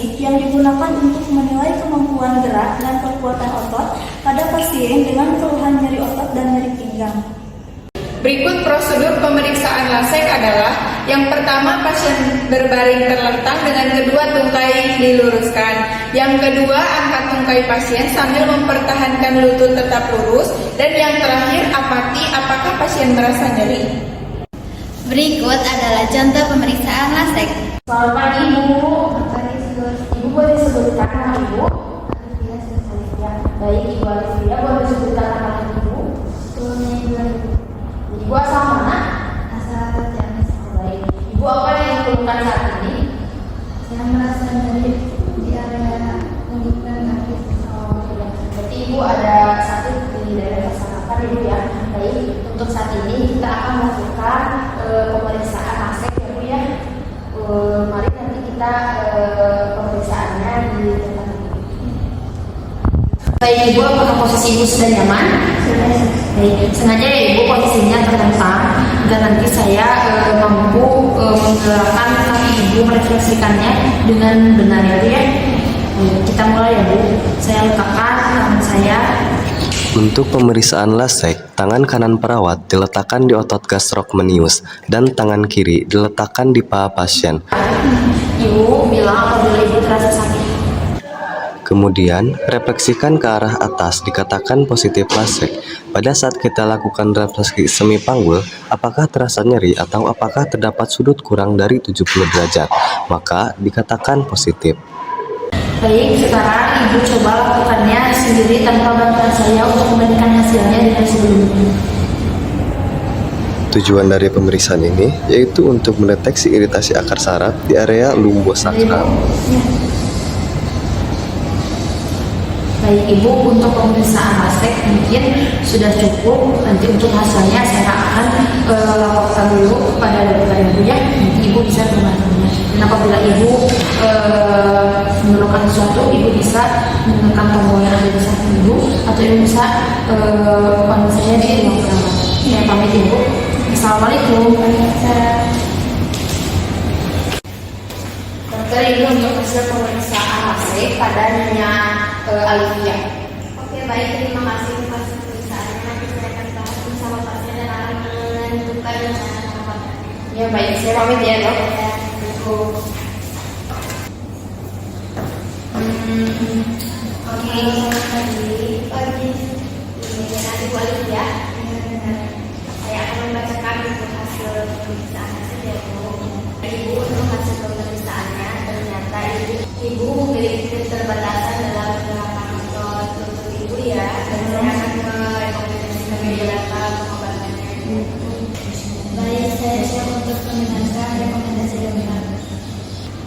fisik yang digunakan untuk menilai kemampuan gerak dan kekuatan otot pada pasien dengan keluhan nyeri otot dan nyeri pinggang. Berikut prosedur pemeriksaan LASEK adalah: yang pertama, pasien berbaring terlentang dengan kedua tungkai diluruskan. Yang kedua, angkat tungkai pasien sambil mempertahankan lutut tetap lurus. Dan yang terakhir, amati apakah pasien merasa nyeri. Berikut adalah contoh pemeriksaan LASEK. Selamat pagi, Ibu. Ibu boleh sebutkan nama Ibu? Baik, Ibu Alivia, boleh sebutkan nama Ibu? Ibu asal mana? Asal Ciamis. Baik. Ibu apa yang dikeluhkan saat ini? Saya merasa nyeri di area lutut dan kaki. Oh, sudah. Berarti Ibu ada sakit di daerah pasar Ibu ya. Baik, untuk saat ini kita akan melakukan pemeriksaan LASEK ya Bu ya. Mari nanti kita pemeriksaannya di tempat ini. Baik Ibu, apakah posisi Ibu sudah nyaman? Baik, sengaja ya Ibu posisinya terlentang agar nanti saya mampu menggerakkan kaki Ibu, merefleksikannya dengan benar ya Bu ya. Kita mulai ya Bu. Saya letakkan tangan saya. Untuk pemeriksaan LASEK, tangan kanan perawat diletakkan di otot gastrocnemius dan tangan kiri diletakkan di paha pasien. Ibu bilang apabila Ibu terasa sakit. Kemudian, refleksikan ke arah atas dikatakan positif LASEK. Pada saat kita lakukan refleksi semi panggul, apakah terasa nyeri atau apakah terdapat sudut kurang dari 70 derajat, maka dikatakan positif. Baik, sekarang Ibu coba lakukannya sendiri tanpa bantuan saya untuk membandingkan hasilnya dengan sebelumnya. Tujuan dari pemeriksaan ini yaitu untuk mendeteksi iritasi akar saraf di area lumbosakral. Baik Ibu, untuk pemeriksaan LASEK mungkin sudah cukup. Nanti untuk hasilnya saya akan laporkan dulu kepada dokter Ibu ya. Nanti Ibu bisa membantunya. Dan apabila Ibu memerlukan sesuatu, Ibu bisa menekan tombol yang ada di samping Ibu, atau Ibu bisa panggil saya di ruang perawat. Saya pamit Ibu. Assalamualaikum. Dokter, Ibu untuk hasil pemeriksaan LASEK pada Nyonya Alivia. Oke, baik, terima kasih atas pemeriksaannya. Nanti saya akan bahas bersama pasien dan akan menentukan rencana pengobatan. Ya baik, saya pamit ya dok. Oke, pagi. Ini nanti Bu Alif ya. Saya akan membacakan untuk hasil pemeriksaan ya Bu. Ibu, untuk hasil pemeriksaannya ternyata Ibu memiliki keterbatasan dalam gerakan otot lutut Ibu ya, dan saya akan merekomendasikan beberapa pengobatannya. Baik, saya siap untuk mendengarkan rekomendasi dokter.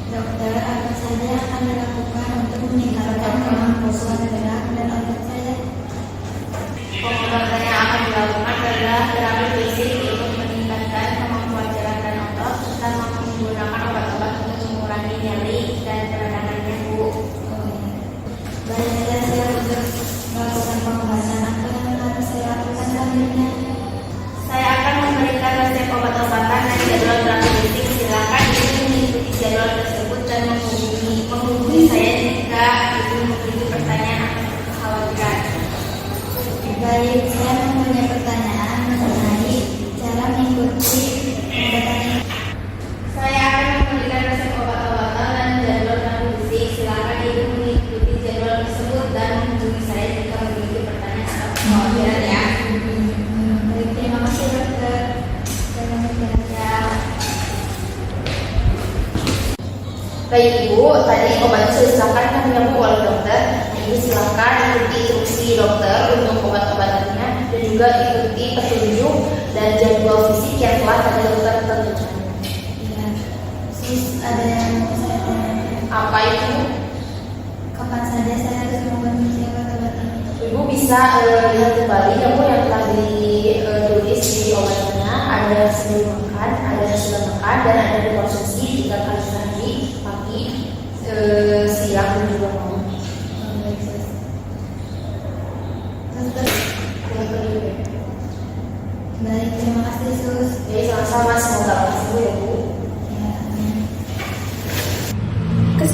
Dokter, apa saja yang akan dilakukan untuk meningkatkan kemampuan gerak dan otot saya? Pengobatan yang akan dilakukan adalah terapi fisik untuk meningkatkan kemampuan gerak dan otot, serta menggunakan obat-obat untuk mengurangi nyeri dan peradangannya Bu. Baik, saya siap untuk melakukan pengobatan. Apa yang harus saya lakukan selanjutnya? Saya akan memberikan resep obat-obatan dan jadwal terapi fisik. Silakan Ibu mengikuti jadwal tersebut dan menghubungi saya jika Ibu memiliki pertanyaan atau kekhawatiran. Baik, saya mempunyai pertanyaan mengenai cara mengikuti pengobatan ini. Saya akan memberikan resep obat-obatan dan jadwal terapi fisik. Silakan Ibu mengikuti jadwal tersebut dan menghubungi saya jika memiliki pertanyaan atau kekhawatiran ya. Baik, terima kasih dokter. Baik Ibu, tadi obatnya sudah silakan ya Bu oleh dokter. Ibu silakan ikuti instruksi dokter untuk obat-obatannya dan juga ikuti petunjuk dan jadwal fisik yang telah tadi dokter tentukan. Ya, terus ada yang mau saya tanyakan. Apa itu? Kapan saja saya harus mengonsumsi obat-obat ini? Ibu bisa lihat kembali ya Bu yang telah ditulis di obatnya. Ada sebelum makan, ada sesudah makan, dan ada dikonsumsi 3 kali sehari, pagi, siang, dan juga malam. Baik, terima kasih Sus. Jadi sama-sama, semoga sembuh ya Bu.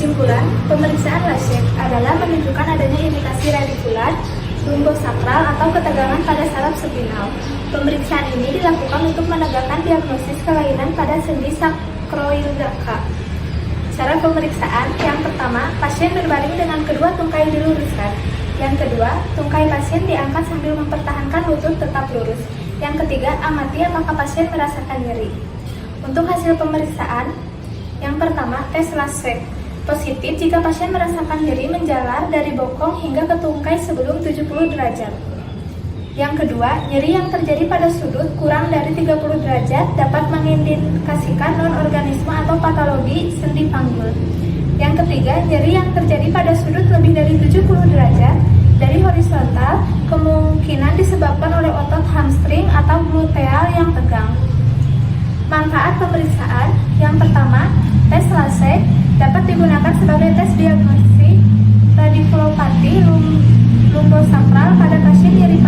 Kesimpulan, pemeriksaan lasik adalah menunjukkan adanya iritasi radikular, lumbosakral atau ketegangan pada saraf spinal. Pemeriksaan ini dilakukan untuk menegakkan diagnosis kelainan pada sendi sakroiliaka. Cara pemeriksaan yang pertama, pasien berbaring dengan kedua tungkai diluruskan. Yang kedua, tungkai pasien diangkat sambil mempertahankan lutut tetap lurus. Yang ketiga, amati apakah pasien merasakan nyeri. Untuk hasil pemeriksaan, yang pertama, tes lasek. Positif jika pasien merasakan nyeri menjalar dari bokong hingga ke tungkai sebelum 70 derajat. Yang kedua, nyeri yang terjadi pada sudut kurang dari 30 derajat dapat mengindikasikan non-organisme atau patologi sendi panggul. Yang ketiga, nyeri yang terjadi pada sudut lebih dari 70 derajat dari horizontal kemungkinan disebabkan oleh otot hamstring atau gluteal yang tegang. Manfaat pemeriksaan yang pertama, tes lasek dapat digunakan sebagai tes diagnosis radikulopati lumbosakral pada pasien nyeri